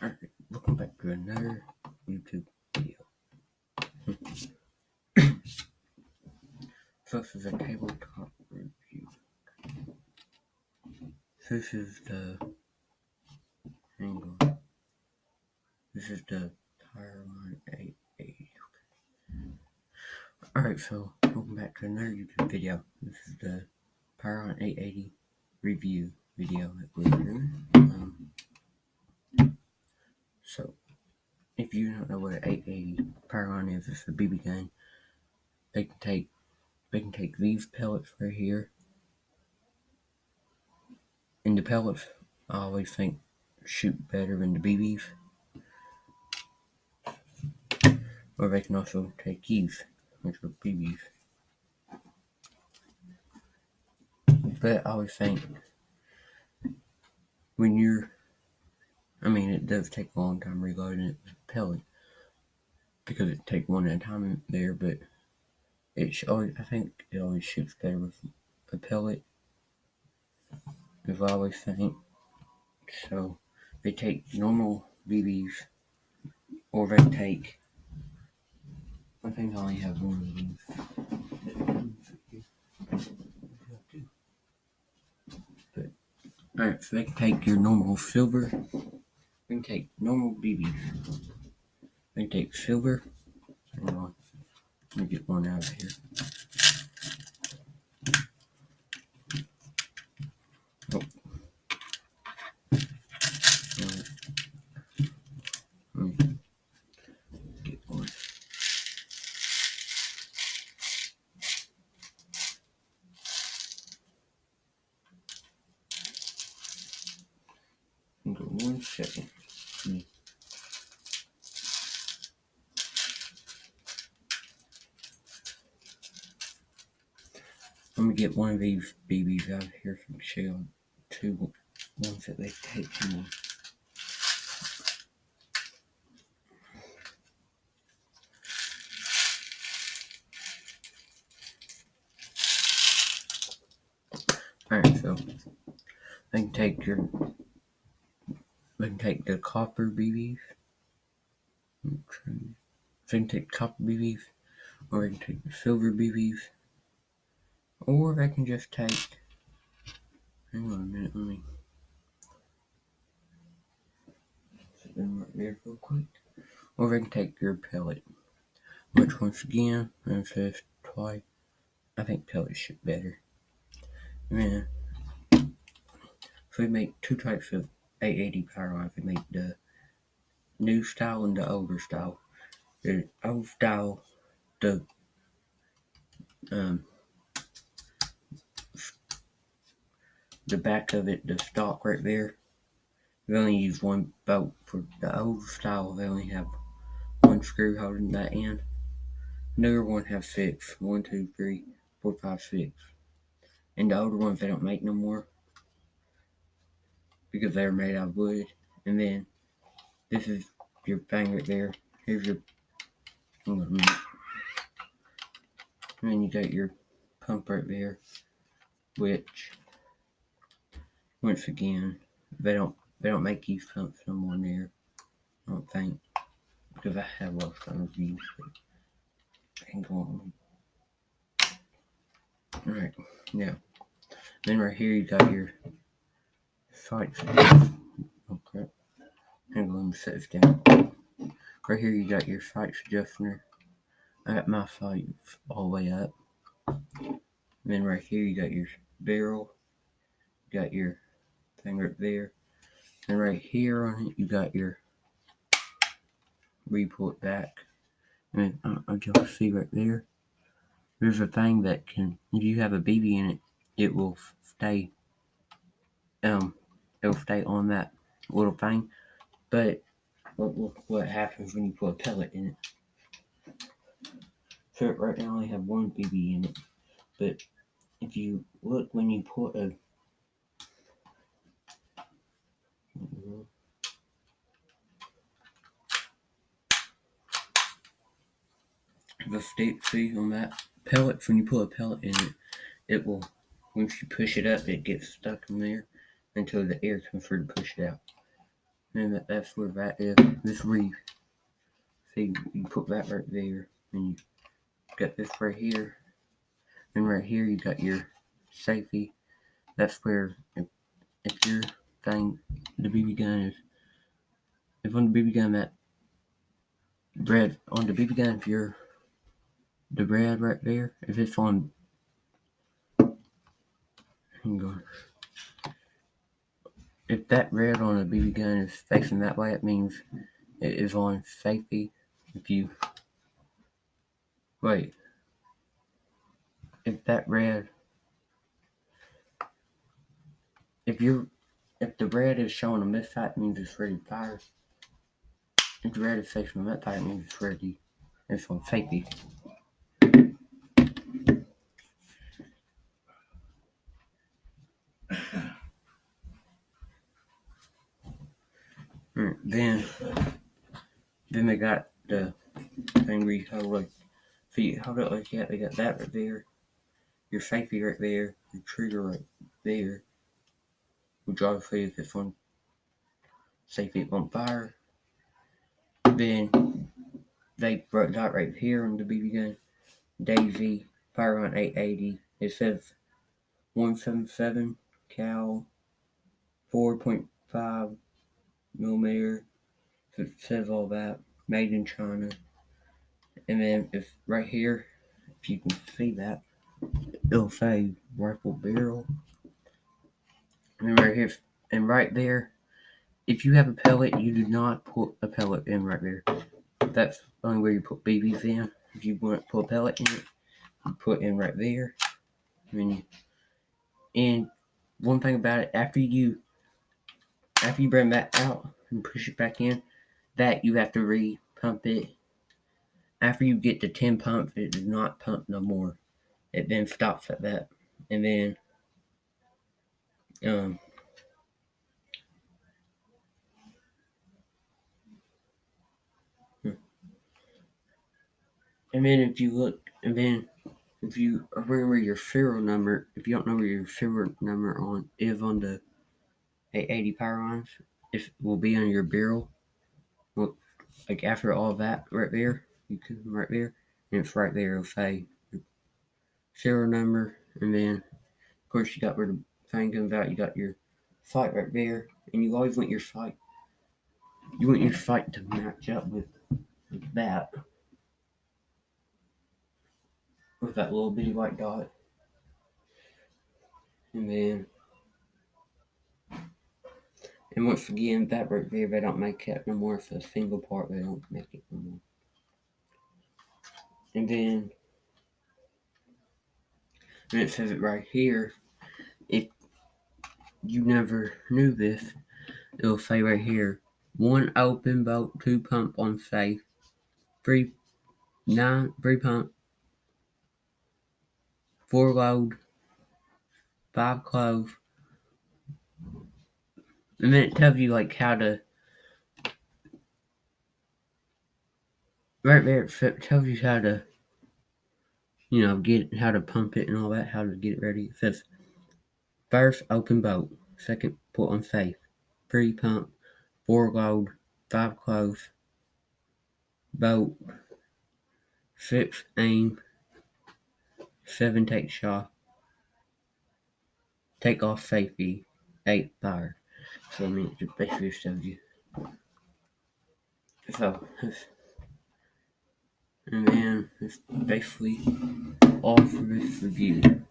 Alright, welcome back to another YouTube video. So this is a tabletop review. This is the This is the Pyron 880. Alright, so welcome back to another YouTube video. This is the Pyron 880 review video that we're doing. So if you don't know what an 880 Pyron is, it's a BB gun. They can take these pellets right here. And the pellets, I always think, shoot better than the BBs. Or they can also take these, which are BBs. But I always think, it does take a long time reloading it with a pellet, because it takes one at a time there, but I think it always shoots better with a pellet, as I always think. So they take normal BBs, or they take, I think I only have one of these. But alright, so they can take your normal silver. They can take normal BBs. They can take silver. Hang on, let me get one out of here. Oh. Let me get one. Go 1 second. Let me get one of these BBs out of here from Shell. Two ones that they take in. Alright, so they can take the copper BBs. They can take copper BBs, or they can take the silver BBs, or they can just take, hang on a minute, let me sit them right there real quick. Or they can take your pellet, which once again, I've said twice, I think pellets shoot better. Yeah. So we make two types of 880 Pyron. We make the new style and the older style. The old style, the back of it, the stock right there, we only use one bolt. For the old style, they only have one screw holding that end. Newer one have 6. 1, 2, 3, 4, 5, 6. And the older ones they don't make no more, because they're made out of wood. And then this is your thing right there. Here's your, and then you got your pump right there, which once again they don't make these pumps no more there, I don't think, because I have lost some of these. Hang on. Alright, now then right here you got your sights. Oh crap. Hang on, let me set this down. Right here you got your sights adjuster. I got my sights all the way up. And then right here you got your barrel. You got your thing right there. And right here on it you got your, where you pull it back. And I'll just see right there. There's a thing that can, if you have a BB in it, it will stay. It'll stay on that little thing. But what happens when you put a pellet in it? So right now I only have one BB in it. But if you look, when you put the stick, see on that pellet, when you put a pellet in it, it will, once you push it up, it gets stuck in there until the air comes through to push it out. And that's where that is. This reef. See, you put that right there, and you got this right here, and right here you got your safety. That's where if your thing, the BB gun is, if on the BB gun that bread on the BB gun, if you're the bread right there, if it's on, hang on. If that red on a BB gun is facing that way, it means it is on safety. If you wait, if that red, if the red is showing on this side, it means it's ready to fire. If the red is facing on that side, it means it's ready. It's on safety. Then they got the thing where you hold like, so you hold it like that. They got that right there, your safety right there, your trigger right there, which obviously if it's on safety it won't fire. Then they brought that right here on the BB gun, Daisy Pyron 880. It says 177 cal 4.5 millimeter. It says all that, made in China. And then if right here, if you can see that, it'll say rifle barrel. And right here, and right there, if you have a pellet, you do not put a pellet in right there. That's the only way you put BBs in. If you want to put a pellet in it, you put in right there. And one thing about it, after you bring that out and push it back in, that you have to re-pump it. After you get to 10 pumps, it does not pump no more. It then stops at that. And then and then if you look, and then if you remember your serial number, if you don't know where your serial number is on the 880 Pyrons, it will be on your barrel. Well, like after all that right there, you can right there, and it's right there. It'll say your serial number, and then of course you got where the thing comes out. You got your sight right there, and you always want your sight. You want your sight to match up with that, with that little bitty white dot, and then. And once again, that right there, they don't make it no more. It's a single part, they don't make it no more. And then it says it right here. If you never knew this, it'll say right here, 1 open bolt, 2 pump on safe, 3 pump, 4 load, 5 close. And then it tells you like how to, right there it tells you how to, how to pump it and all that, how to get it ready. It says, first open bolt, second put on safe, 3 pump, 4 load, 5 close, bolt, 6 aim, 7 take shot, take off safety, 8 fire. So I mean, it basically shows you. So, and then it's basically all for this review.